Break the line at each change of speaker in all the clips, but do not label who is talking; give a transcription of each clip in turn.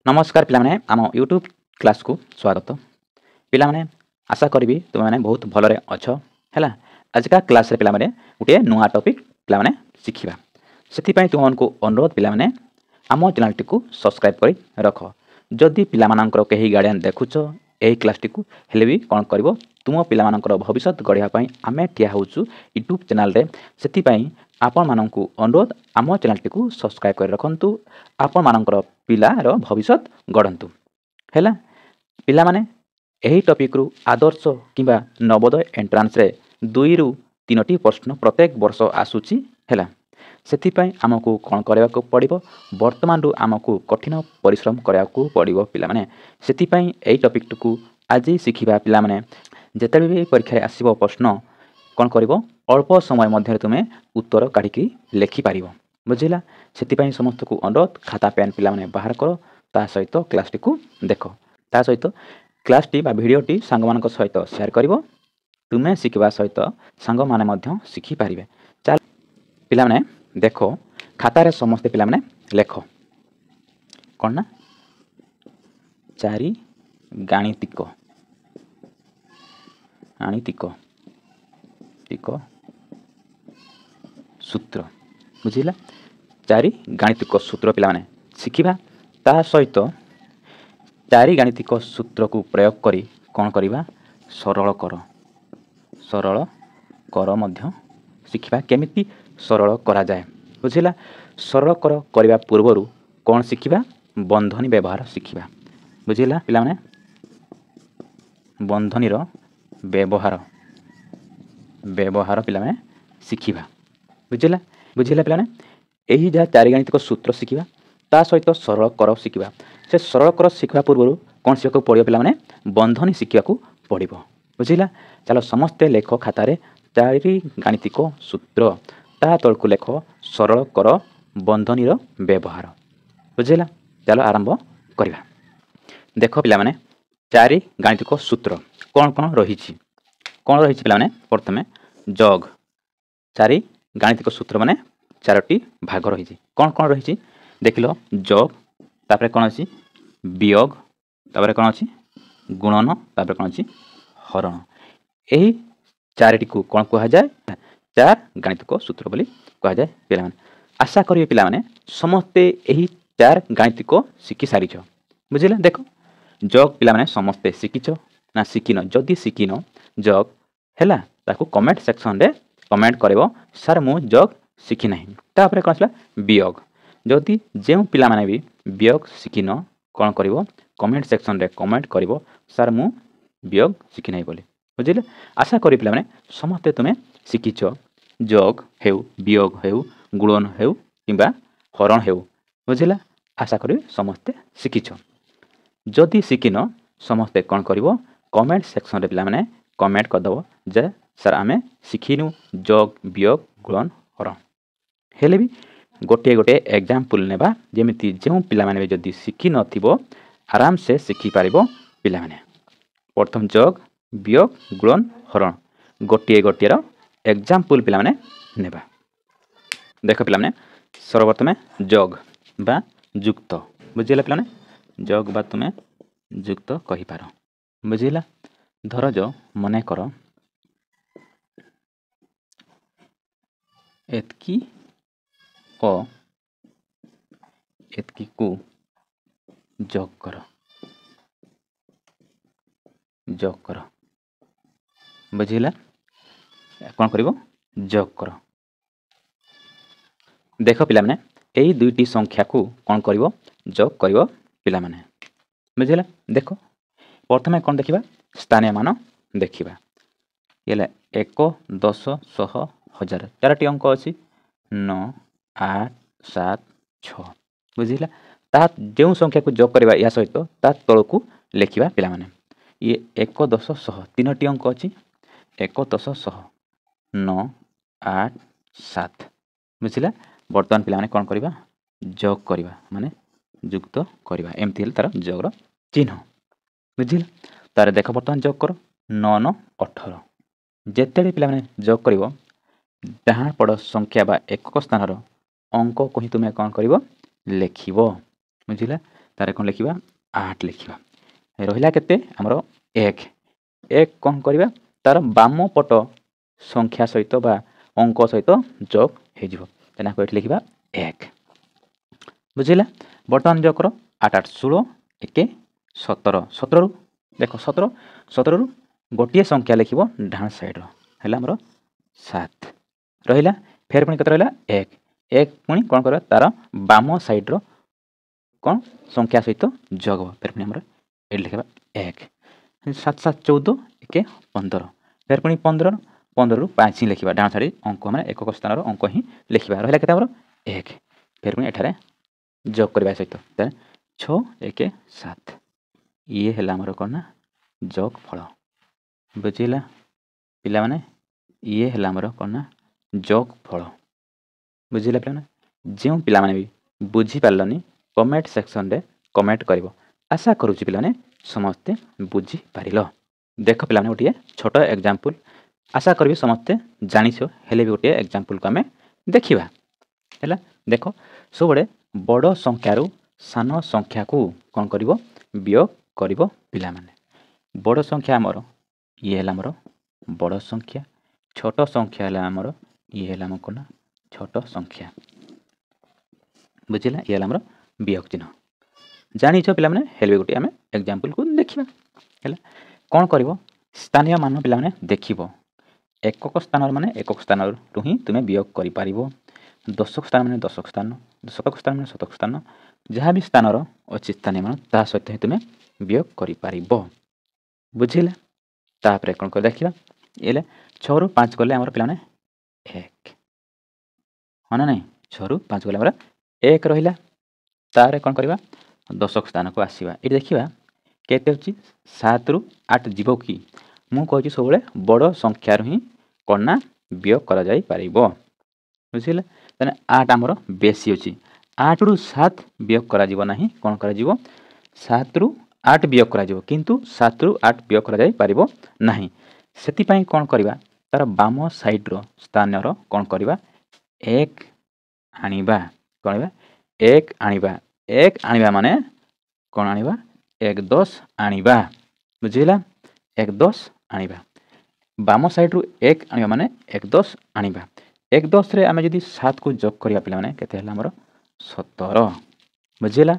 नमस्कार पिलाने आम यूट्यूब क्लास को स्वागत पिलाने आशा करी तुम मैंने बहुत भलरे अच्छ है आजिका क्लास पिलाने गोटे नुआ टॉपिक पिलाने शिखा से तुमको अनुरोध पिलाने आम चैनल टी सब्सक्राइब कर रख जदि पिलामानंकर कहीं गार्डियन देखुच यही क्लास टी हेले भी कौन कर तुम पिलामानंकर भविष्य गढ़ापी आम ठिया होचु यूट्यूब चैनल रे से आपण मानकु अनुरोध आम चैनल टी सब्सक्राइब कर रखंतु आपण मानकर पिलार भविष्य गढ़ंतु हैला पिला माने एही टॉपिक रु आदर्श किंबा नवोदय एंट्रांस रे 2 रु 3टी प्रश्न प्रत्येक वर्ष आसुची हैला सेथिपाई आमको कोन करबाको पड़िबो वर्तमान रु आमको कठिन परिश्रम करबाको पड़िबो पिला माने सेथिपाई एही टॉपिक को आज शिखिबा पिला माने जेते भी परीक्षा रे आसीबो प्रश्न कोन करबो अल्प समय मध्य तुमे उत्तर काढिकी लेखि पारिबो बुझिला सेथिपाई समस्त को अनुरोध खाता पेन पिला माने बाहर करो ता सहित क्लास टी को देखो ता सहित क्लास टी बा वीडियो टी संग मानक सहित शेयर करिवो तुमे शिखिबा सहित संग माने मध्य शिखि पारिबे चल पिला माने देखो खाता रे समस्त पिला माने लेखो कोन ना चारि गाणितिक सूत्र बुझिला चारि गाणितिक सूत्र पिला माने शिखिबा ता सहित चारि गाणितिक सूत्र को प्रयोग करी कोन करिबा सरल कर मध्य शिखिबा केमिति सरल करा जाए बुझिला सरल कर करबा पूर्वरु कोन शिखिबा बंधनी व्यवहार शिखिबा बुझिला पिला माने बंधनी रो व्यवहार पिला माने शिखिबा बुझिला पिला माने एही जा चारि गाणितिक सूत्र शिखिबा ता सहित सरल कर शिखिबा से सरल कर शिखिबा पूर्व कौन शिखा पड़ो पिला माने बंधनी शिखा पड़ो बुझिला चलो समस्ते लेख खाता रे चारि गाणितिक सूत्र ता तल को लेख सरल कर बंधनी रो व्यवहार बुझिला चलो आरंभ करिबा देखो पिला माने चारि गाणितिक सूत्र कौन रही पिला माने प्रथमे जग चारि गाणितिक सूत्र माने चारोटी भाग रही कौन रही देखिलो जग तापर कौन अच्छी वियोग तापर कौन अच्छी गुणन तापर कौन अच्छी हरण यही चारिटी को कौन कह जाए चार गाणितिक सूत्र बोली कह जाए पिला माने आशा करिवे पिला माने समस्ते यही चार गाणितिक शिखि सारिछ बुझिला देखो जग पिला माने समस्ते शिखिछ ना शिखिन जदि शिखिन जग हैला ताको कमेंट सेक्शन रे कमेंट करबो सर मु जग शिखि नहीं तापर कौन आसला वियोग जदि जो पिला माने भी वियोग शिखिन कौन करिवो कमेंट सेक्शन रे कमेंट करिवो सर मु वियोग शिखि नहीं बोली बुझिले आशा करी पिला माने समस्ते तुमे शिखिछ जग हेउ वियोग हेउ गुणन हेउ किंबा हरण हेउ बुझिला आशा करी समस्ते शिखिछ जदि शिखिन समस्ते कौन करिवो कमेंट सेक्शन रे पिला माने कमेंट कर दबो जे सर आमे शिखिनु जग वियोग गुणन हरण हेले भी गोटे गोटे एग्जाम्पल नेबा जेमिति जो पिला माने जदि शिखि नथिबो आराम से शिखि पारिबो पिला माने प्रथम जग वियोग गुणन हरण गोटे गोटे रो एग्जाम्पल पिला माने नेबा देखो पिला माने सर्वप्रथमे जग बा युक्त बुझिला पिला माने जग बा तुमे युक्त कहि पारो बुझिला धर जो मने करो एतकी एतकी को जग कर बुझिला कौन करिवो जग कर देखो पिला माने एई दुईटी संख्या को कौन करिवो जग करिवो पिला माने बुझिला देखो प्रथमे कौन देखिबा स्थानीय मान देखिबा येला 1 10 100 1000 चारोटी अंक अछि 9 8 7 6 बुझिला ता जो संख्या को जोग करबा या सहित ता तळ को लेखिबा पिला माने ये 1 10 100 तीनोटी अंक अछि 1 10 100 9 8 7 बुझिला वर्तमान पिला माने कोन करबा जोग करबा माने युक्त करबा एमति तार जोगर चिन्ह बुझिला तार देख वर्तमान जोग कर 9 9 18 जेतेले पिला माने जोग करिवो डाहाण पड़ संख्या बा एकक स्थान रो अंक को ही तुमे कौन करिवो लेखिवो बुझिला तार कौन लिखा 8 लिखा रहा केते आमर 1 1 कौन करवा तार बाम पट संख्या सहित बा अंक सहित जोग हो लिखा 1 बुझिला। बर्तमान जोग कर 8 8 16 1 17 17 देख 17 17 रु गोटे संख्या लिख डाण साइड्र है आमर 7 रहा फेर पुणी कत रहा 1 1 पुणी कौन कर तार बाम साइड्र कौन संख्या सहित जोग फेर पुणी आमर ये लिखा 1 7 7 14 1 15 फेर पुणी 15 15 रु 5 ही लिखा डाण साइड अंक मैंने एक स्थान अंक ही लिखा रहा के 1 फेर पुणी एठारे जोग करने सहित 6 1 7 ये है आमर कौन ना जोग फल बुझिला पिला माने ये है आमर कौन ना जोग फल बुझिला पिला माने जो पिला माने भी बुझी पारलनी कमेंट सेक्शन रे कमेंट करिवो आशा करूची पिला माने समस्ते बुझी पारिलो। देख पिला माने गोटे छोट एग्जांपल आशा करी समस्ते जानिछो हेले भी गोटे एग्जांपल को आमे देखिबा हैला। देख सब बड़ संख्यारू सान संख्या को कौन करिवो वियोग करिवो पिला माने बड़ संख्या आमर ये है आमर बड़ संख्या छोट संख्या है आमर ये है आम कौन छोट संख्या बुझिला ये आमर वियोग चिन्ह जानिछ पिला माने हेले गोटे आमे एग्जांपल को देखिबा हैला। कौन करिवो स्थानीय मान पिला माने देखिबो एकक स्थान माने एकक स्थान रु ही तुमे वियोग करि पारिबो दशक स्थान माने दशक स्थान शतक स्थान माने शतक स्थान जहाँ भी स्थान अच्छी स्थानीय मान ता सहित ही तुमे वियोग करि पारिबो बुझिला। तापर कौन कर देखिबा ये 6 रु 5 गले आमर पिला माने 1 हाँ ना नहीं 6 रु 5 गले आमर 1 रहिला तारे कौन करवा दशक स्थान को आसवा ये देखा केते होची 7 रु 8 जीव कि मु कहूँ सब बड़ संख्यार ही कौन ना वियोग करा जाई पारिबो बुझिले ताने 8 आमर बेसी होची 8 रु 7 वियोग करा जीवो नाही कौन करा जीवो 7 रु 8 वियोग करा जीवो किंतु 7 रु 8 वियोग करा जाई पारिबो नाही सेति पई कौन करवा तार बाम साइड रो स्थान रो कौन करवा 1 आनिबा कौन 1 आनिबा 1 आनिबा माने कौन आनिबा 1 10 आनिबा बुझिला 1 10 आनिबा बाम साइड रु 1 आनिबा माने 1 10 आनिबा 1 10 रे आमे जदी 7 को जोग करिया पिला माने केते हला हमर 17 बुझिला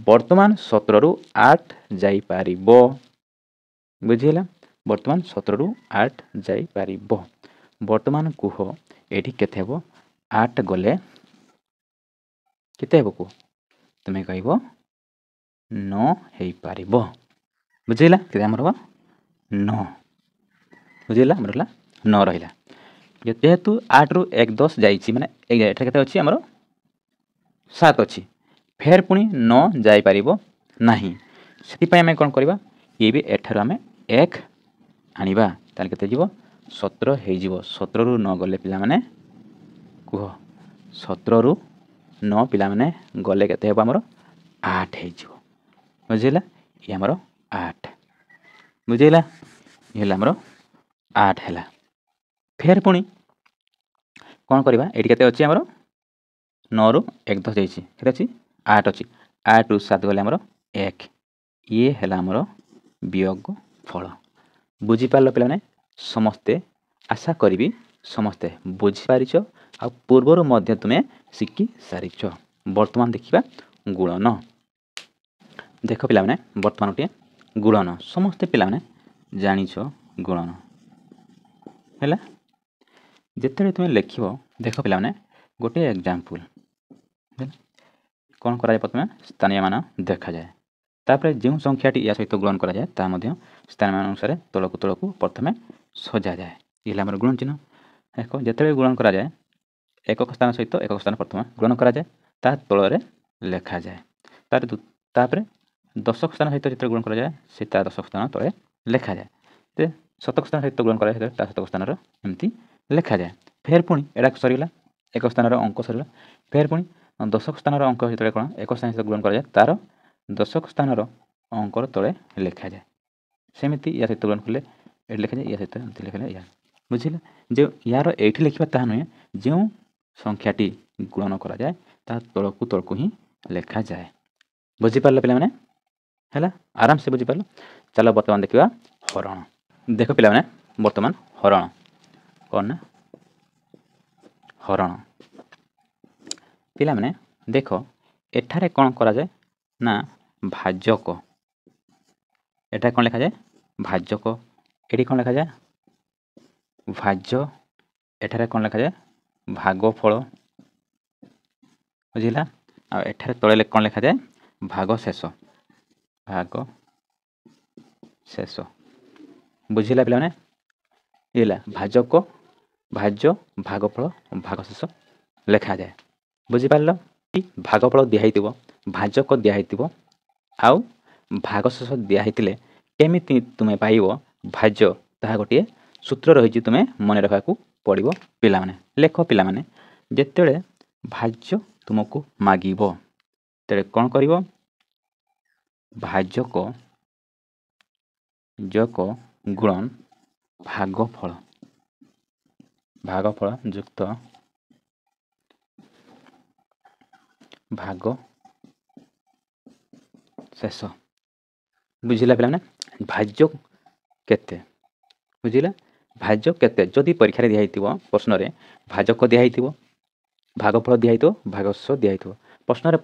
वर्तमान 17 रु 8 जाई पारिबो बुझिला वर्तमान 17 रु 8 जाई पारिबो वर्तमान कुह एठी केते हेबो 8 गले केते हेबो को तुमे कहबो 9 हेई पारिबो बुझिला केते हमर 9 बुझिला हमर 9 रहिला जेहेतु 8 रु 1 10 जाइछि माने एठा केते अछि हमर 7 अछि फेर पुनी 9 जाई पारिबो नाही सेति पय हम कोन करबा ये भी एठार हम 1 आनिबा ताल केते जीवो 17 हेई जीवो 17 रु 9 गले पिला माने कुह 17 रु 9 पिला माने गले केते हेबो हमर 8 हेई जीवो बुझिला ये हमर 8 बुझिला ये हमर 8 हैला फेर पुनी कौन करवा एटी केते अछि हमर 9 रु 1 10 जाइछि केते अछि 8 अछि 8 रु 7 गले हमर 1 ये हैला हमर वियोग फल बुझी पारलो पिला माने समस्ते आशा करिवि समस्ते बुझी पारिछो आ पूर्वरु मध्य तुमे सिक्की सारिछो वर्तमान देखिबा गुणन देख पिला माने वर्तमान उठे गुणन समस्ते पिला माने जानिछो गुणन हैला जेते तुमे लिखिबो देख पिला माने गोटे एग्जांपल कौन करा जाय प्रथमे स्थानीय मान देखा जाए तापर जो संख्याटी या सहित गुणन करा जाए ता मध्य स्थानीय मान अनुसार तलकु प्रथमे सजा जाए ये हमर गुणन चिन्ह देखो जेते गुणन करा जाए एकक स्थान सहित एकक स्थान प्रथमे गुणन करा जाए ता तलरे लेखा जाए तापर दशक स्थान सहित जेते गुणन करा जाए से ता दशक स्थान तले लेखा जाए ते शतक स्थान सहित गुणन करा जाए ता शतक स्थान रो एम्ति लेखा जाए फेर पुणी एडा सरीला एक स्थान रो अंक सरीला फेर पुणी दशक स्थान रो अंक जेते कोन एक स्थान सहित गुणन करा जाए तार दशक स्थान रो अंक तले लेखा जाए सेमिति या सहित गुणन करले एट लेखा जाए या सहित एम्ति लेखा जाए बुझिला जे यार एठी लिखिबा ता नय जे संख्याटी गुणन करा जाए ता तलकु ही लेखा जाए बुझीपार पे है आराम से बुझीपार। चलो बर्तमान देखा हरण। देख पे बर्तमान हरण कौन ना हरण पे देख एठारे कौन करा जाए ना भाजक। एटा कौन लिखा जाए भाजक। एटी कौन लिखा जाए भाज। एठारे कौन लिखा जाए भागफल बुझिला। आ एठारे तले कौन लिखा जाए भाग शेष। भाग शेष बुझिला पे ये भाजक भाज भागफल भाग शेष लिखा जाए। बुझिपार कि भागफल दिखाई भाजक दिखाई आउ भाग शेष दिखाई केमिति तुमे पाइब भाज ताहा गोटे सूत्र रही तुम्हें मन रखा पड़ो। पिला लेख पिला जिते भाज तुमको मागिब तेरे कौन कर भाजक जक गुणन भागफल भागफल युक्त भाग शेष। बुझिला पे भाज्य केते बुझिला भाज्य केते जदि परीक्षा दिखाई प्रश्न रे भाजक दिखाई भागफल दिखाई भागश दिखाई प्रश्न रे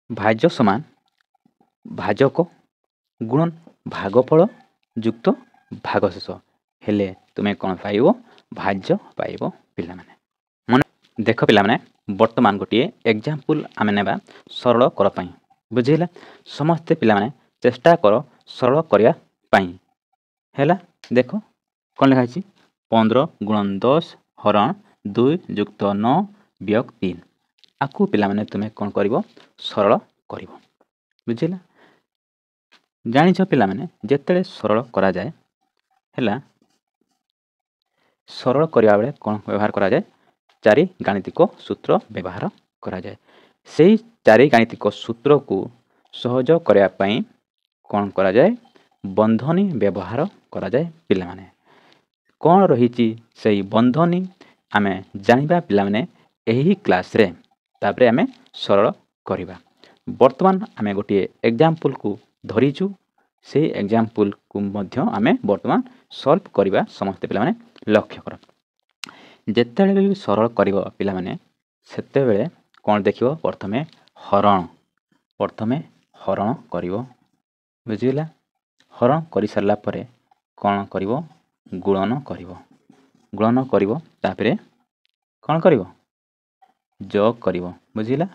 भाज्य समान भाजक गुणन भागफल युक्त भागशेष हेले तुम्हें कौन पाइब भाज्य पाइब। पिला मन देख पिला वर्तमान गोटे एग्जाम्पल आम नेबा सरल कर पाई। बुझेगा समस्ते पिला चेष्टा कर सरल करने है। देख कौन लिखाई 15 गुणन 10 हरण 2 युक्त 9 वियोग 3 आपको पिला तुम्हें कौन कर सरल कर। बुझेगा जाच पिला जिते सरल करा जाए है सरल करने बेले कौन व्यवहार करा जाए चारि गाणितिक सूत्र व्यवहार करा जाए। से चारि गाणितिक सूत्र को सहज करने कौन करा जाए बंधनी व्यवहार करा जाए। पिला कौन रही से बंधनी आमे जानिबा पिला यही क्लास रे तापरे आमे सरल करिबा। वर्तमान आमे गोटे एग्जाम्पल को धरीचु से एग्जाम्पल को मध्य आमे वर्तमान सॉल्व करिबा। समस्त पिला लक्ष्य कर जेते भी सरल करिबो पिला सेते बेले कौन देखिबो प्रथमे हरण करिबो। बुझिला हरण कर सारा पर कौन करिबो गुणन करिबो। गुणन करिबो तापरे कौन करिबो जोग करिबो। बुझिला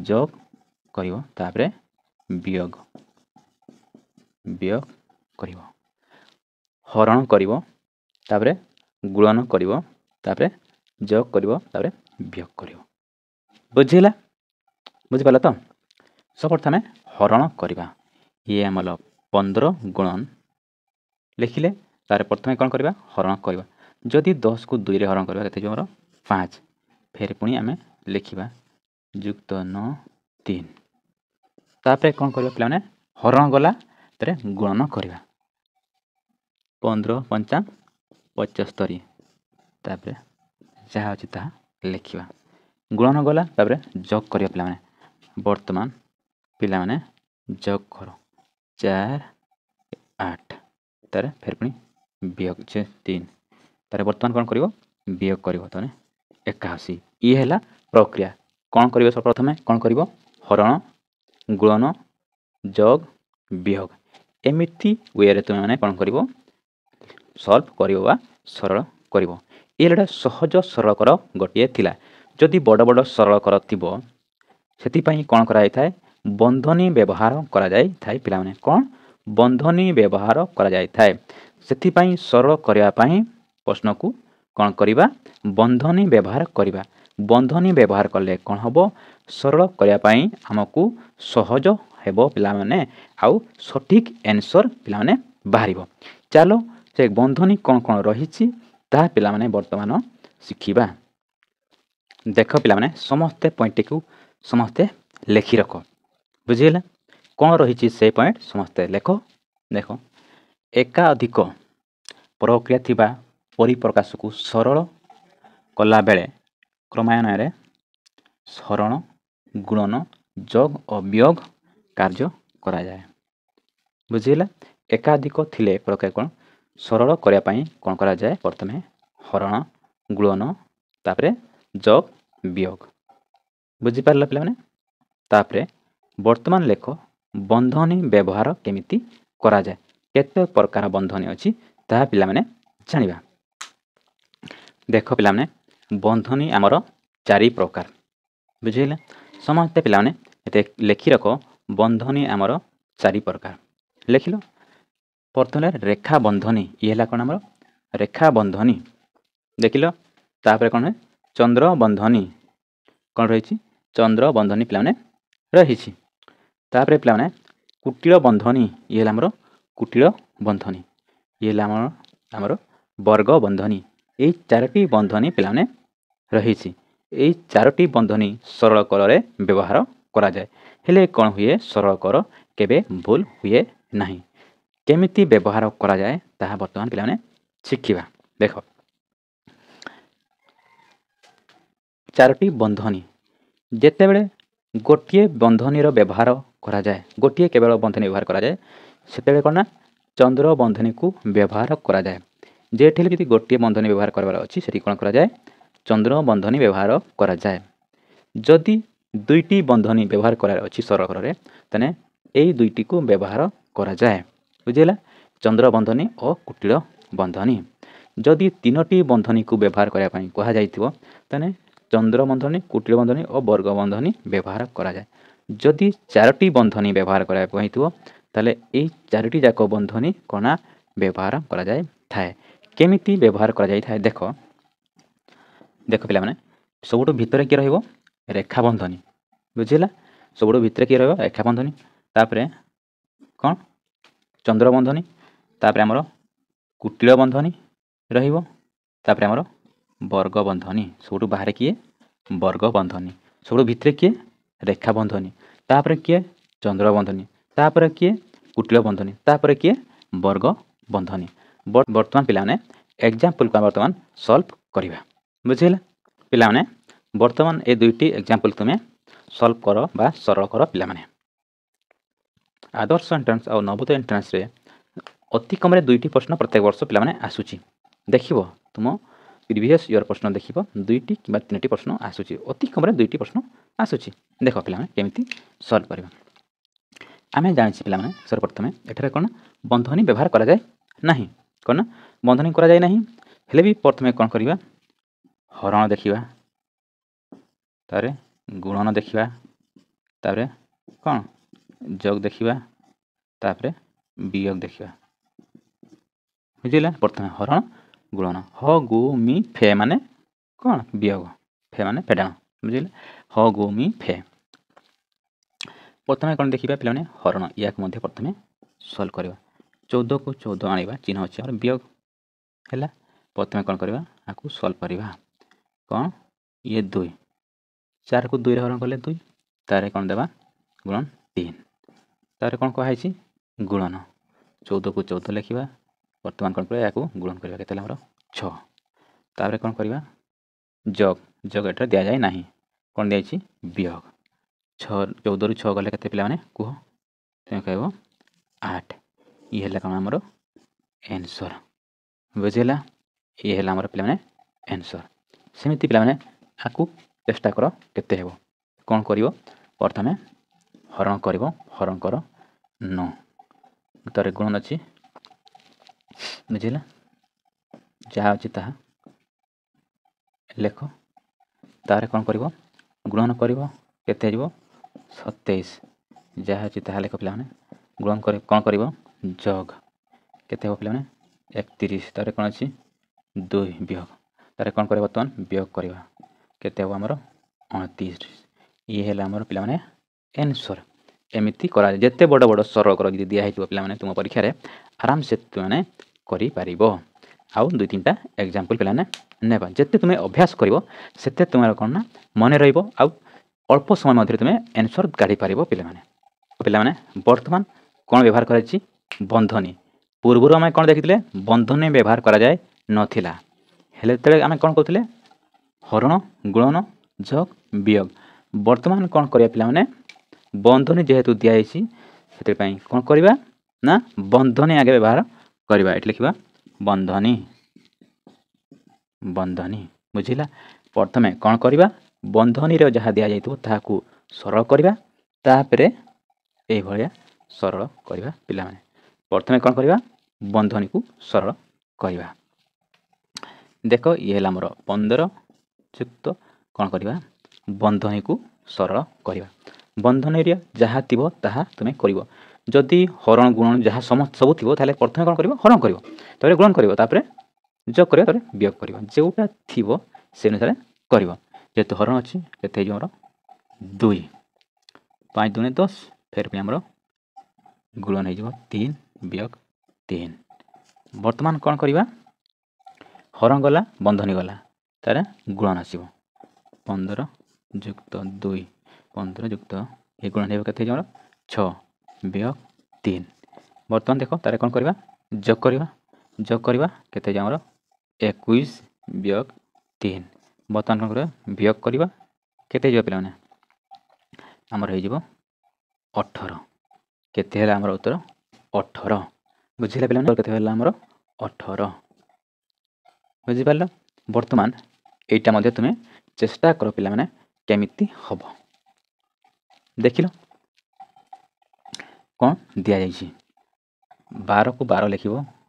जोग करिबो तापरे वियोग वियोग करिबो। हरण करिबो तापरे गुणन करिबो तापरे जोग करिबो तापरे वियोग करिबो। बुझिला बुझिपाल तो सब प्रथमे हरण करिबा ये आमल 15 गुणन लिखिले तार प्रथमे कौन करिबा हरण करिबा। जदि 10 को 2 रे हरण करिबा केते जोर 5 फिर पुणी आमे लिखिबा युक्त 9 3 तापरे कौन करिबा पिला हरण गला तारे गुणन करिबा 15 5 75 तापरे जहाँ अछि ता लिखिबा गुणन गला तापरे जोग करिबा। पिला वर्तमान पिला जोग करो 4 8 तारे फिर पुणी वियोग 3 तारे वर्तमान कौन करिवो वियोग करिवो तने 81 ये हैला प्रक्रिया। कौन करिवो सब प्रथमे कौन करिवो हरण गुणन जोग वियोग एमिति वे रे तुमे कौन करिवो सॉल्व करिवो बा सरल करिवो। ये लडा सहज सरल कर गोटे थिला जदि बड़ बड़ सरल कर थिबो सेति पई कौन करा थाए बंधनी व्यवहार करा जाय थाए। पिला कौन बंधनी व्यवहार करा जाय थाए सेति पई सरल करिया पई प्रश्न को कौन करिबा बंधनी व्यवहार करिबा। बंधनी व्यवहार कले कौन हबो सरल करिया पई हमकु सहज हेबो पिला आउ सठिक आंसर पिला बाहरिबो। चलो से बंधनी कौन कौन रही ता पिला वर्तमान शिखिबा। देख पिला समस्ते पॉइंट को समस्ते लिखि रख। बुझिगला कौन रही से पॉइंट समस्ते लेख। देख एकाधिक प्रक्रिया थिबा परिप्रकाश को सरल कला बेले क्रमान्वय रे हरण गुणन जोग और वियोग କାର୍ଯ୍ୟ କରାଯାଏ। ବୁଝିଲା। ଏକାଧିକ ଥିଲେ ପ୍ରକ୍ରିୟା କ'ଣ ସରଳ କରିବା ପାଇଁ କ'ଣ କରାଯାଏ? ପ୍ରଥମେ ହରଣ, ଗୁଣନ, ତାପରେ ଯୋଗ, ବିୟୋଗ। ବୁଝିପାରିଲ ପିଲାମାନେ? ତାପରେ ବର୍ତ୍ତମାନ ଲେଖ ବନ୍ଧନୀ ବ୍ୟବହାର କେମିତି କରାଯାଏ। କେତେ ପ୍ରକାର ବନ୍ଧନୀ ଅଛି ତାହା ପିଲାମାନେ ଜାଣିବା। ଦେଖ ପିଲାମାନେ, ବନ୍ଧନୀ ଆମର 4 ପ୍ରକାର। ବୁଝିଲେ? ସମସ୍ତେ ପିଲାମାନେ ଲେଖି ରଖ, ବନ୍ଧନୀ ଆମର 4 ପ୍ରକାର। ଲେଖିଲ। ପ୍ରଥମେ ରେଖା ବନ୍ଧନୀ, ଇଏ ହେଲା କ'ଣ ଆମର ରେଖା ବନ୍ଧନୀ। ଦେଖିଲ। ତାପରେ କ'ଣ ଚନ୍ଦ୍ର ବନ୍ଧନୀ, କ'ଣ ରହିଛି? ଚନ୍ଦ୍ର ବନ୍ଧନୀ ପିଲାମାନେ ରହିଛି। ତାପରେ ପିଲାମାନେ କୁଟିଳ ବନ୍ଧନୀ, ଇଏ ହେଲା ଆମର କୁଟିଳ ବନ୍ଧନୀ। ଇଏ ହେଲା ଆମର ବର୍ଗ ବନ୍ଧନୀ। ଏଇ 4ଟି ବନ୍ଧନୀ ପିଲାମାନେ ରହିଛି। ଏଇ 4ଟି ବନ୍ଧନୀ ସରଳ କରରେ ବ୍ୟବହାର କରାଯାଏ। ହେଲେ କ'ଣ ହୁଏ? ସରଳ କର କେବେ ଭୁଲ ହୁଏ ନାହିଁ। କେମିତି ବ୍ୟବହାର କରାଯାଏ ତାହା ବର୍ତ୍ତମାନ ପିଲାମାନେ ଶିଖିବା। ଦେଖ, 4ଟି ବନ୍ଧନୀ ଯେତେବେଳେ ଗୋଟିଏ ବନ୍ଧନୀର ବ୍ୟବହାର କରାଯାଏ, ଗୋଟିଏ କେବଳ ବନ୍ଧନୀ ବ୍ୟବହାର କରାଯାଏ, ସେତେବେଳେ କ'ଣ ନା ଚନ୍ଦ୍ର ବନ୍ଧନୀକୁ ବ୍ୟବହାର କରାଯାଏ। ଯେଠି ହେଲେ ଯଦି ଗୋଟିଏ ବନ୍ଧନୀ ବ୍ୟବହାର କରିବାର ଅଛି ସେଠି କ'ଣ କରାଯାଏ? ଚନ୍ଦ୍ର ବନ୍ଧନୀ ବ୍ୟବହାର କରାଯାଏ। ଯଦି 2ଟି ବନ୍ଧନୀ ବ୍ୟବହାର କରିବାର ଅଛି ସରଳ କରରେ, ତାହେଲେ ଏଇ 2ଟିକୁ ବ୍ୟବହାର କରାଯାଏ। ବୁଝିଲା? ଚନ୍ଦ୍ର ବନ୍ଧନୀ ଓ କୁଟିଳ ବନ୍ଧନୀ। ଯଦି 3ଟି ବନ୍ଧନୀକୁ ବ୍ୟବହାର କରିବା ପାଇଁ କୁହାଯାଇଥିବ, ତାହେଲେ ଚନ୍ଦ୍ର ବନ୍ଧନୀ, କୁଟିଳ ବନ୍ଧନୀ ଓ ବର୍ଗ ବନ୍ଧନୀ ବ୍ୟବହାର କରାଯାଏ। ଯଦି 4ଟି ବନ୍ଧନୀ ବ୍ୟବହାର କରିବାକୁ ହେଇଥିବ, ତାହେଲେ ଏଇ 4ଟି ଯାକ ବନ୍ଧନୀ କ'ଣ ବ୍ୟବହାର କରାଯାଇଥାଏ। କେମିତି ବ୍ୟବହାର କରାଯାଇଥାଏ? ଦେଖ ପିଲାମାନେ, ସବୁଠୁ ଭିତରେ କିଏ ରହିବ? ରେଖା ବନ୍ଧନୀ। ବୁଝିଲା? ସବୁଠୁ ଭିତରେ କିଏ ରହିବ? ରେଖା ବନ୍ଧନୀ। ତାପରେ କ'ଣ? ଚନ୍ଦ୍ର ବନ୍ଧନୀ। ତାପରେ ଆମର କୁଟିଳ ବନ୍ଧନୀ ରହିବ। ତାପରେ ଆମର ବର୍ଗ ବନ୍ଧନୀ। ସବୁଠୁ ବାହାରେ କିଏ? ବର୍ଗ ବନ୍ଧନୀ। ସବୁଠୁ ଭିତରେ କିଏ? ରେଖା ବନ୍ଧନୀ। ତାପରେ କିଏ? ଚନ୍ଦ୍ର ବନ୍ଧନୀ। ତାପରେ କିଏ? କୁଟିଳ ବନ୍ଧନୀ। ତାପରେ କିଏ? ବର୍ଗ ବନ୍ଧନୀ। ବର୍ତ୍ତମାନ ପିଲାମାନେ ଏକ୍ଜାମ୍ପଲକୁ ଆମେ ବର୍ତ୍ତମାନ ସଲ୍ଭ କରିବା। ବୁଝିଲା? ପିଲାମାନେ ବର୍ତ୍ତମାନ ଏ 2ଟି ଏକ୍ଜାମ୍ପଲ ତୁମେ ସଲ୍ଭ କର ବା ସରଳ କର ପିଲାମାନେ। ଆଦର୍ଶ ଏଣ୍ଟ୍ରାନ୍ସ ଆଉ ନବୋଦୟ ଏଣ୍ଟ୍ରାନ୍ସରେ ଅତି କମରେ 2ଟି ପ୍ରଶ୍ନ ପ୍ରତ୍ୟେକ ବର୍ଷ ପିଲାମାନେ ଆସୁଛି। ଦେଖିବ ତୁମ ପ୍ରିଭିୟସ୍ ଇୟର ପ୍ରଶ୍ନ ଦେଖିବ 2ଟି କିମ୍ବା 3ଟି ପ୍ରଶ୍ନ ଆସୁଛି। ଅତି କମରେ 2ଟି ପ୍ରଶ୍ନ ଆସୁଛି। ଦେଖ ପିଲାମାନେ କେମିତି ସଲ୍ଭ କରିବା। ଆମେ ଜାଣିଛେ ପିଲାମାନେ ସର୍ବପ୍ରଥମେ ଏଠାରେ କ'ଣ ବନ୍ଧନୀ ବ୍ୟବହାର କରାଯାଏ ନାହିଁ। କ'ଣ ନା ବନ୍ଧନୀ କରାଯାଏ ନାହିଁ। ହେଲେ ବି ପ୍ରଥମେ କ'ଣ କରିବା? ହରଣ ଦେଖିବା, ତାପରେ ଗୁଣନ ଦେଖିବା, ତାପରେ କ'ଣ ଯୋଗ ଦେଖିବା, ତାପରେ ବିୟୋଗ ଦେଖିବା। ବୁଝିଲା? ପ୍ରଥମେ ହରଣ, ଗୁଣନ। ହ ଗୁ ମି ଫେ ମାନେ କ'ଣ? ବିୟୋଗ। ଫେ ମାନେ ଫେଡ଼ାଣ। ବୁଝିଲେ? ହ ଗୁ ମି ଫେ। ପ୍ରଥମେ କ'ଣ ଦେଖିବା ପିଲାମାନେ? ହରଣ। ୟାକୁ ମଧ୍ୟ ପ୍ରଥମେ ସଲ୍ଭ କରିବା। 14କୁ 14 ଆଣିବା, ଚିହ୍ନ ଅଛି ଆମର ବିୟୋଗ। ହେଲା? ପ୍ରଥମେ କ'ଣ କରିବା? ଆକୁ ସଲ୍ଭ କରିବା। କ'ଣ? ଇଏ 2, 4କୁ 2ରେ ହରଣ କଲେ 2, ତାରେ କ'ଣ ଦେବା? ଗୁଣନ 3। ତାପରେ କ'ଣ କୁହାହେଇଛି? ଗୁଣନ। 14କୁ 14 ଲେଖିବା। ବର୍ତ୍ତମାନ କ'ଣ କରିବା? ୟାକୁ ଗୁଣନ କରିବା। କେତେ ହେଲା ଆମର? 6। ତାପରେ କ'ଣ କରିବା? ଯୋଗ। ଯୋଗ ଏଠାରେ ଦିଆଯାଏ ନାହିଁ। କ'ଣ ଦିଆଯାଇଛି? ବିୟୋଗ। 14ରୁ 6 ଗଲେ କେତେ ପିଲାମାନେ କୁହ? ତୁମେ କହିବ 8। ଇଏ ହେଲା କ'ଣ ଆମର? ଆନ୍ସର୍। ବୁଝିଲା? ଇଏ ହେଲା ଆମର ପିଲାମାନେ ଆନ୍ସର୍। ସେମିତି ପିଲାମାନେ ଆକୁ ଚେଷ୍ଟା କର କେତେ ହେବ। କ'ଣ କରିବ? ପ୍ରଥମେ ହରଣ କରିବ। ହରଣ କର 9, ତାପରେ ଗୁଣନ ଅଛି। ବୁଝିଲା? ଯାହା ଅଛି ତାହା ଲେଖ। ତାପରେ କ'ଣ କରିବ? ଗୁଣନ କରିବ। କେତେ ହେଇଯିବ? 27। ଯାହା ଅଛି ତାହା ଲେଖ ପିଲାମାନେ। ଗୁଣନ କରି କ'ଣ କରିବ? ଯୋଗ। କେତେ ହେବ ପିଲାମାନେ? 31। ତାପରେ କ'ଣ ଅଛି? 2 ବିୟୋଗ। ତାପରେ କ'ଣ କରିବା? ବର୍ତ୍ତମାନ ବିୟୋଗ କରିବା। କେତେ ହେବ ଆମର? 29। ଇଏ ହେଲା ଆମର ପିଲାମାନେ ଆନ୍ସର୍। ଏମିତି କରାଯାଏ। ଯେତେ ବଡ଼ ବଡ଼ ସରଳ କର ଯଦି ଦିଆ ହେଇଥିବ ପିଲାମାନେ ତୁମ ପରୀକ୍ଷାରେ ଆରାମସେ ତୁମେ କରିପାରିବ। ଆଉ 2-3ଟା ଏକ୍ଜାମ୍ପଲ୍ ପିଲାମାନେ ନେବା। ଯେତେ ତୁମେ ଅଭ୍ୟାସ କରିବ ସେତେ ତୁମର କ'ଣ ନା ମନେ ରହିବ, ଆଉ ଅଳ୍ପ ସମୟ ମଧ୍ୟରେ ତୁମେ ଆନ୍ସର୍ କାଢ଼ିପାରିବ ପିଲାମାନେ। ପିଲାମାନେ ବର୍ତ୍ତମାନ କ'ଣ ବ୍ୟବହାର କରାଯାଇଛି? ବନ୍ଧନୀ। ପୂର୍ବରୁ ଆମେ କ'ଣ ଦେଖିଥିଲେ? ବନ୍ଧନୀ ବ୍ୟବହାର କରାଯାଏ ନଥିଲା। ହେଲେ ଯେତେବେଳେ ଆମେ କ'ଣ କରୁଥିଲେ? ହରଣ, ଗୁଣନ, ଯୋଗ, ବିୟୋଗ। ବର୍ତ୍ତମାନ କ'ଣ କରିବା ପିଲାମାନେ? बंधनी जेहेतु दिखाई से कौन करवा ना बंधनी आगे व्यवहार करवा ये लिखा बंधनी बंधनी बुझिला प्रथमे कौन करवा बंधनी जहाँ दि जाता सरल करवा तापर ये सरल करवा पिला माने प्रथमे कौन करवा बंधनी को सरल करवा देख ये आमर 15 युक्त कौन करवा बंधनी को सरल करवा बंधनी जहाँ थी ताहा तुम्हें कर जदि हरण गुणन जहाँ समस्त सब थी प्रथमे कौन कर हरण कर गुणन कर जोग कर वियोग कर जोटा थी से अनुसार कर जेहेतु हरण अच्छी के आमर 2 5 दूने 10 फिर भी आमर गुणन हो 3 वियोग 3 बर्तमान कौन करवा हरण गला बंधनी गला तार गुणन आसो 15 युक्त 2 15 युक्त ये गुणन हो 6 वियोग 3 बर्तमान देख तार कौन करवा जोग करवा के आमर 21 वियोग 3 बर्तमान कौन कर वियोग करवा केते पे आमर हो 18 केते आमर उत्तर 18 बुझे पे के आमर 18 बुझिपार बर्तमान यहाँ तुम्हें चेष्टा कर पिला माने केमिति हम देख लो कौन दि जाइए 12 को 12 लिख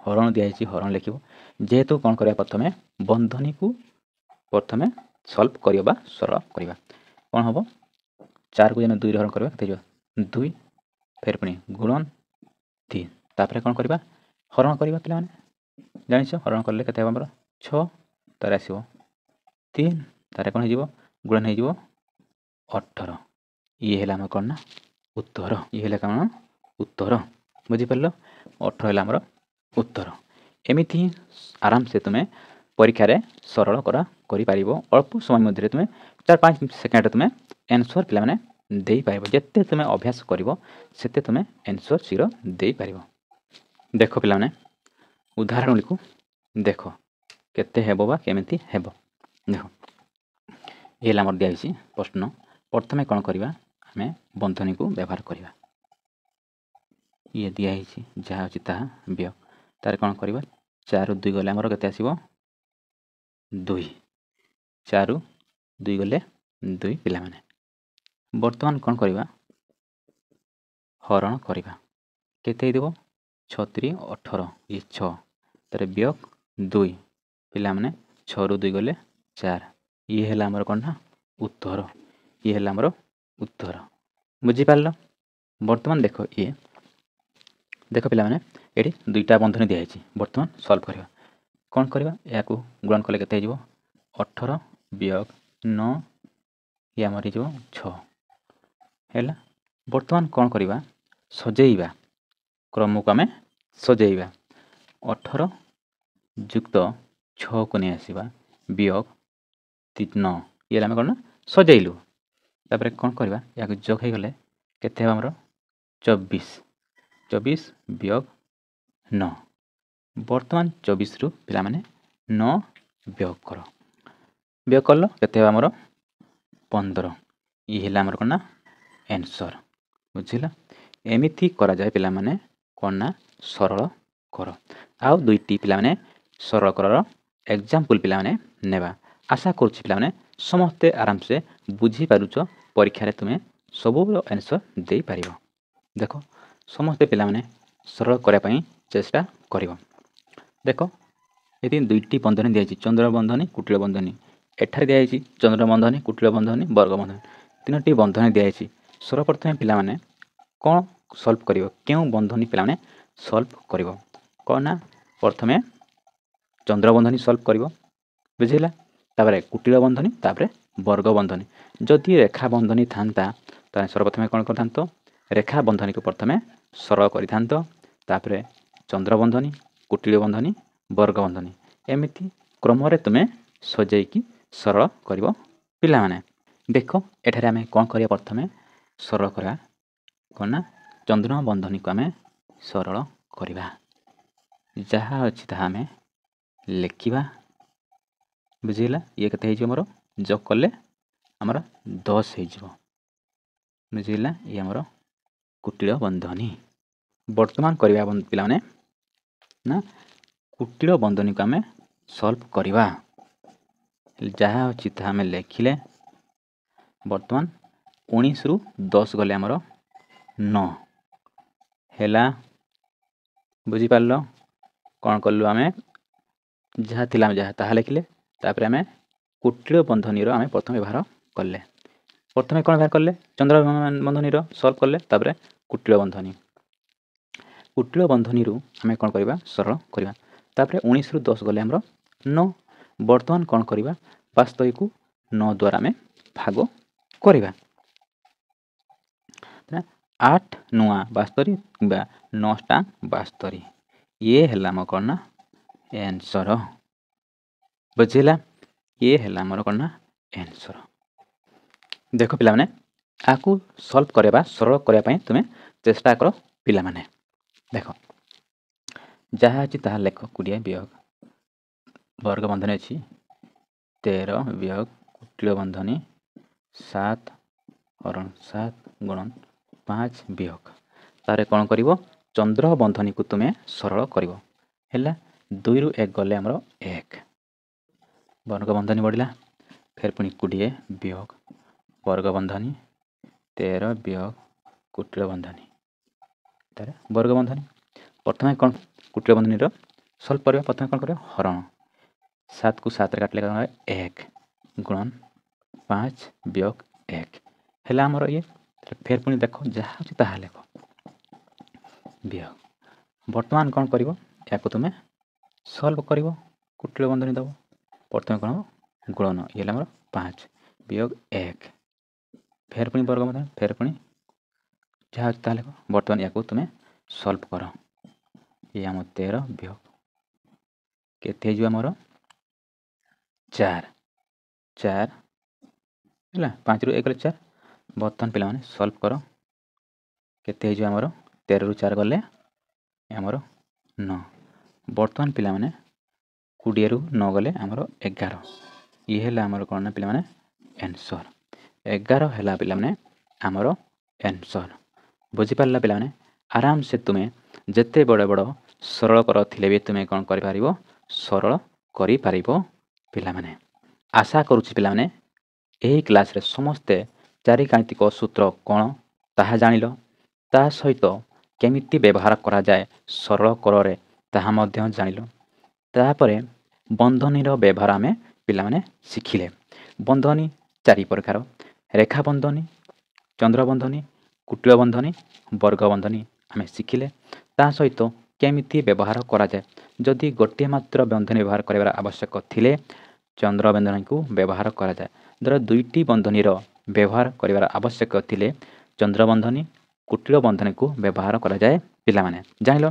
हरण दि जाइए हरण लिख जेहेतु कौन करवा प्रथमे बंधनी को प्रथमे सल्व करवा सरल करवा कौन हम 4 को जब 2 हरण करवा 2 फिर पुणी गुणन 3 तापर कौन करवा हरण करवा पिला माने जानिछ हरण कले केते हमर 6 तार आसो 3 तार कौन हो गुणन हो 18 ये है आम कौन ना उत्तर ये है कौन उत्तर बुझिपार 18 है आमर उत्तर एमती आराम से तुम्हें परीक्षा रे सरल करा करि पारिबो अल्प समय मध्य तुम्हें 4-5 सेकेंड तुम्हें आंसर पिला माने दे पारिबो जत्ते तुम्हें अभ्यास करिवो सेते तुम्हें आंसर शीघ्र दे पारिबो देखो पिला माने उदाहरण लिखु देख केते हेबो बा केमिति हेबो देखो ये आमर दिया प्रश्न प्रथमे कौन करवा आम बंधनी को व्यवहार करवा ये दिखाई जहाँ अच्छी ताहा वियोग तार कौन करवा 4 2 गले आमर केते आसीबो 2 4 2 गले 2 पिला माने बर्तमान कौन करवा हरण करवा केते देबो 6 3 18 ये 6 तार वियोग 2 पिला माने 6 रु 2 गले 4 ये है आमर कौन ना उत्तर ये है आमर उत्तर बुझिपार बर्तमान देख पिला माने ये 2टा बंधनी दिखाई बर्तमान सल्व करवा कौन करवा या गुणन कले केते हो 18 वियोग 9 ये आमर हो 6 है बर्तमान कौन करवा सजेଇବା क्रम को आम सजेଇବା 18 युक्त 6 को नहीं आसवा वियोग 9 ये आम कौन सजेलु तापर कौन करवा या जोग हो गले केते आमर 24 वियोग 9 बर्तमान 24 रु पिला माने 9 वियोग कल केते आमर 15 ये है आमर कौन ना आंसर बुझिला एमिथि करा जाए पिला माने कौन ना सरल कर आउ 2टी पिला माने सरल कर एग्जांपल पिला माने नेबा आशा करूछि पिला माने समस्ते आराम से बुझी पारुछ परीक्षा रे तुम्हें सब आंसर दे पारिबो देखो समस्ते पिला माने सरल करिया पई चेष्टा करिवो देखो ये 2टी बंधनी दिया चंद्र बंधनी कुटिल बंधनी एठार दिखाई चंद्र बंधनी कुटिल बंधनी वर्ग बंधनी 3टी बंधनी दिखाई सर्वप्रथम पिला माने कौन सल्व करिवो क्यों बंधनी पिला माने सल्व करिवो कौन ना प्रथमे चंद्र बंधनी सल्व करिवो बुझिला तापर कुटिल बंधनी तापर वर्ग बंधनी जदि रेखा बंधनी थांता ताने सर्वप्रथमे कौन करथांतो रेखा बंधनी को प्रथमे सरल करिथांतो तापर चंद्र बंधनी कुटिल बंधनी वर्ग बंधनी एमिति क्रम रे तुमे सजेकी सरल करिवो पिला माने देखो एठारे आमे कौन करिया प्रथमे सरल करा कौन ना चंद्र बंधनी को आमे सरल करिवा जहाँ अच्छी ताहा आमे लिखिबा बुझिला ये कते हे मोर जोग कले हमर 10 हे ବୁଝିଲା ଇଏ ଆମର କୁଟିଳ ବନ୍ଧନୀ। ବର୍ତ୍ତମାନ କରିବା ପିଲାମାନେ ନା କୁଟିଳ ବନ୍ଧନୀକୁ ଆମେ ସଲ୍ଭ କରିବା। ଯାହା ଅଛି ତାହା ଆମେ ଲେଖିଲେ। ବର୍ତ୍ତମାନ 19ରୁ 10 ଗଲେ ଆମର 9 ହେଲା। ବୁଝିପାରିଲ କ'ଣ କଲୁ? ଆମେ ଯାହା ଥିଲା ଆମେ ଯାହା ତାହା ଲେଖିଲେ। ତାପରେ ଆମେ କୁଟିଳ ବନ୍ଧନୀର ଆମେ ପ୍ରଥମେ ବ୍ୟବହାର କଲେ। ପ୍ରଥମେ କ'ଣ ବ୍ୟବହାର କଲେ? ଚନ୍ଦ୍ର ବନ୍ଧନୀର ସଲ୍ଭ କଲେ। ତାପରେ କୁଟିଳ ବନ୍ଧନୀ। କୁଟିଳ ବନ୍ଧନୀରୁ ଆମେ କ'ଣ କରିବା? ସରଳ କରିବା। ତାପରେ 19ରୁ 10 ଗଲେ ଆମର 9। ବର୍ତ୍ତମାନ କ'ଣ କରିବା? ବାସ୍ତରୀକୁ 9 ଦ୍ୱାରା ଆମେ ଭାଗ କରିବା। 8 ନୂଆ 72 କିମ୍ବା 9ଟା 72 ଇଏ ହେଲା ଆମର କ'ଣ ନା ଆନ୍ସର। ବୁଝିଲା? ଇଏ ହେଲା ଆମର କ'ଣ ନା ଆନ୍ସର। ଦେଖ ପିଲାମାନେ, ଆକୁ ସଲ୍ଭ କରିବା ସରଳ କରିବା ପାଇଁ ତୁମେ ଚେଷ୍ଟା କର ପିଲାମାନେ। ଦେଖ ଯାହା ଅଛି ତାହା ଲେଖ। 20 ବିୟୋଗ ବର୍ଗ ବନ୍ଧନୀ ଅଛି 13 ବିୟୋଗ କୁଟିଳ ବନ୍ଧନୀ 7 ହରଣ 7 ଗୁଣନ 5 ବିୟୋଗ। ତାରେ କ'ଣ କରିବ? ଚନ୍ଦ୍ର ବନ୍ଧନୀକୁ ତୁମେ ସରଳ କରିବ। ହେଲା 2ରୁ 1 ଗଲେ ଆମର 1 ବର୍ଗ ବନ୍ଧନୀ ବଢ଼ିଲା। ଫେର ପୁଣି 20 ବିୟୋଗ ବର୍ଗ ବନ୍ଧନୀ 13 ବିୟୋଗ କୁଟିଳ ବନ୍ଧନୀ ତାରେ ବର୍ଗ ବନ୍ଧନୀ। ପ୍ରଥମେ କ'ଣ କୁଟିଳ ବନ୍ଧନୀର ସଲ୍ଭ କରିବା? ପ୍ରଥମେ କ'ଣ କରିବା? ହରଣ 7କୁ 7ରେ କାଟିଲେ 1 ଗୁଣନ 5 ବିୟୋଗ 1 ହେଲା ଆମର ଇଏ। ଫେର ପୁଣି ଦେଖ ଯାହା ଅଛି ତାହା ଲେଖ ବିୟୋଗ। ବର୍ତ୍ତମାନ କ'ଣ କରିବ? ଏହାକୁ ତୁମେ ସଲ୍ଭ କରିବ। କୁଟିଳ ବନ୍ଧନୀ ଦେବ। ପ୍ରଥମେ କ'ଣ ହେବ? ଗୁଣନ ଇଏ ହେଲା ଆମର 5 ବିୟୋଗ 1 ଫେର ପୁଣି ବର୍ଗ ବନ୍ଧନୀ। ଫେର ପୁଣି ଯାହା ଅଛି ତାହା ଲେଖ। ବର୍ତ୍ତମାନ ୟାକୁ ତୁମେ ସଲ୍ଭ କର। ଇଏ ଆମ 13 ବିୟୋଗ କେତେ ହେଇଯିବ ଆମର 4 ହେଲା। 5ରୁ 1 ଗଲେ 4। ବର୍ତ୍ତମାନ ପିଲାମାନେ ସଲ୍ଭ କର। କେତେ ହେଇଯିବ ଆମର? 13ରୁ 4 ଗଲେ ଆମର 9। ବର୍ତ୍ତମାନ ପିଲାମାନେ 20ରୁ 9 ଗଲେ ଆମର 11। ଇଏ ହେଲା ଆମର କ'ଣ ନା ପିଲାମାନେ ଆନ୍ସର। 11 ହେଲା ପିଲାମାନେ ଆମର ଆନ୍ସର। ବୁଝିପାରିଲା ପିଲାମାନେ? ଆରାମସେ ତୁମେ ଯେତେ ବଡ଼ ବଡ଼ ସରଳ କର ଥିଲେ ବି ତୁମେ କ'ଣ କରିପାରିବ? ସରଳ କରିପାରିବ ପିଲାମାନେ। ଆଶା କରୁଛି ପିଲାମାନେ ଏହି କ୍ଲାସ୍ରେ ସମସ୍ତେ ଚାରିଗାଣିତିକ ସୂତ୍ର କ'ଣ ତାହା ଜାଣିଲ। ତା ସହିତ କେମିତି ବ୍ୟବହାର କରାଯାଏ ସରଳ କରରେ ତାହା ମଧ୍ୟ ଜାଣିଲ। ତାପରେ ବନ୍ଧନୀର ବ୍ୟବହାର ଆମେ ପିଲାମାନେ ଶିଖିଲେ। ବନ୍ଧନୀ 4 ପ୍ରକାର। ରେଖା ବନ୍ଧନୀ, ଚନ୍ଦ୍ର ବନ୍ଧନୀ, କୁଟିଳ ବନ୍ଧନୀ, ବର୍ଗ ବନ୍ଧନୀ ଆମେ ଶିଖିଲେ। ତା ସହିତ କେମିତି ବ୍ୟବହାର କରାଯାଏ। ଯଦି ଗୋଟିଏ ମାତ୍ର ବନ୍ଧନୀ ବ୍ୟବହାର କରିବାର ଆବଶ୍ୟକ ଥିଲେ ଚନ୍ଦ୍ର ବନ୍ଧନୀକୁ ବ୍ୟବହାର କରାଯାଏ। ଧର 2ଟି ବନ୍ଧନୀର ବ୍ୟବହାର କରିବାର ଆବଶ୍ୟକ ଥିଲେ ଚନ୍ଦ୍ର ବନ୍ଧନୀ, କୁଟିଳ ବନ୍ଧନୀକୁ ବ୍ୟବହାର କରାଯାଏ ପିଲାମାନେ। ଜାଣିଲ?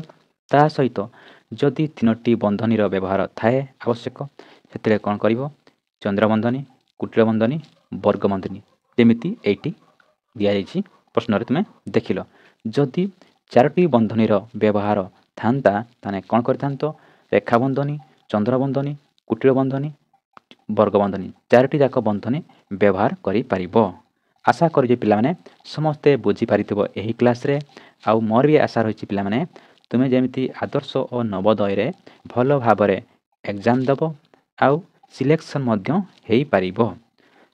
ତା ସହିତ ଯଦି 3ଟି ବନ୍ଧନୀର ବ୍ୟବହାର ଥାଏ ଆବଶ୍ୟକ ସେଥିରେ କ'ଣ କରିବ? ଚନ୍ଦ୍ର ବନ୍ଧନୀ, କୁଟିଳ ବନ୍ଧନୀ, ବର୍ଗ ବନ୍ଧନୀ ଯେମିତି ଏଇଠି ଦିଆଯାଇଛି ପ୍ରଶ୍ନରେ ତୁମେ ଦେଖିଲ। ଯଦି 4ଟି ବନ୍ଧନୀର ବ୍ୟବହାର ଥାନ୍ତା ତାହେଲେ କ'ଣ କରିଥାନ୍ତ? ରେଖା ବନ୍ଧନୀ, ଚନ୍ଦ୍ର ବନ୍ଧନୀ, କୁଟିଳ ବନ୍ଧନୀ, ବର୍ଗ ବନ୍ଧନୀ 4ଟି ଯାକ ବନ୍ଧନୀ ବ୍ୟବହାର କରିପାରିବ। ଆଶା କରୁଛି ପିଲାମାନେ ସମସ୍ତେ ବୁଝିପାରିଥିବ ଏହି କ୍ଲାସ୍ରେ। ଆଉ ମୋର ବି ଆଶା ରହିଛି ପିଲାମାନେ ତୁମେ ଯେମିତି ଆଦର୍ଶ ଓ ନବୋଦୟରେ ଭଲ ଭାବରେ ଏକ୍ଜାମ୍ ଦେବ ଆଉ ସିଲେକ୍ସନ୍ ମଧ୍ୟ ହୋଇପାରିବ।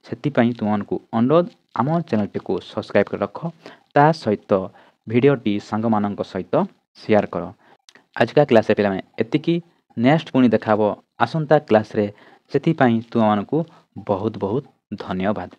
ସେଥିପାଇଁ ତୁମମାନଙ୍କୁ ଅନୁରୋଧ ଆମ ଚ୍ୟାନେଲଟିକୁ ସବସ୍କ୍ରାଇବ୍ କରି ରଖ। ତା ସହିତ ଭିଡ଼ିଓଟି ସାଙ୍ଗମାନଙ୍କ ସହିତ ସେୟାର କର। ଆଜିକା କ୍ଲାସ୍ରେ ପିଲାମାନେ ଏତିକି। ନେକ୍ସଟ ପୁଣି ଦେଖା ହେବ ଆସନ୍ତା କ୍ଲାସ୍ରେ। ସେଥିପାଇଁ ତୁମମାନଙ୍କୁ ବହୁତ ବହୁତ ଧନ୍ୟବାଦ।